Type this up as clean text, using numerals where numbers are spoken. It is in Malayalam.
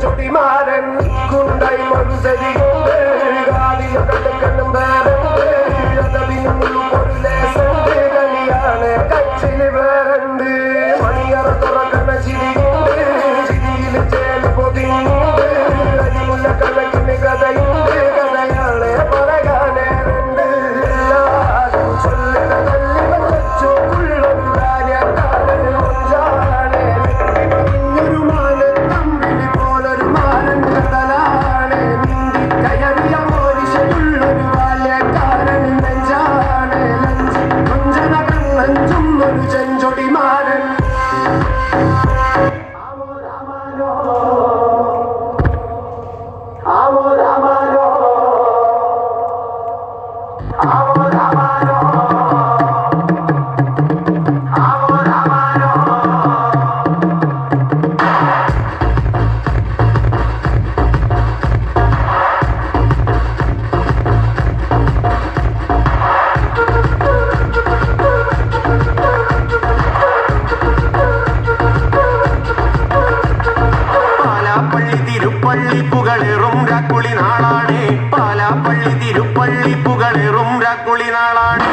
ചെഞ്ചൊടിമാരൻ ഗുണ്ടായി മനുസരി കൊണ്ട് കാലിയ കടക്കണ്ണും വേറുണ്ട് അതവിനും ഒരു ലേസുണ്ട് കനിയാണ് കച്ചില് വേറുണ്ട് മണിയറ തുറക്കണ ചിരിയുണ്ട് ചിരിയിൽ ചേല് പൊതിയുണ്ട് അരിമുല്ല കണക്കിന് കഥയുണ്ട് കഥയാണ് പറയാനേറുണ്ട് എല്ലാരും ചൊല്ലണ തല്ലിവൻ വെച്ചു ഉള്ളൊരു കാര്യക്കാരൻ കൊഞ്ചാണ് ഒരു മാനൻ തമ്പിലി പോലൊരു മാനൻ കടലാണ് നീന്തി കയറിയ പോലീശുള്ളൊരു ബാല്യക്കാരൻ നെഞ്ചാണ് ലഞ്ചി കൊഞ്ചന കണ്ണഞ്ചും ഒരു ചെഞ്ചൊടിമാരൻ തിരുപ്പള്ളി പുകളേറും രാക്കുളി നാളാണ് പാലാപ്പള്ളി തിരുപ്പള്ളി പുകളേറും രാക്കുളി നാളാണ്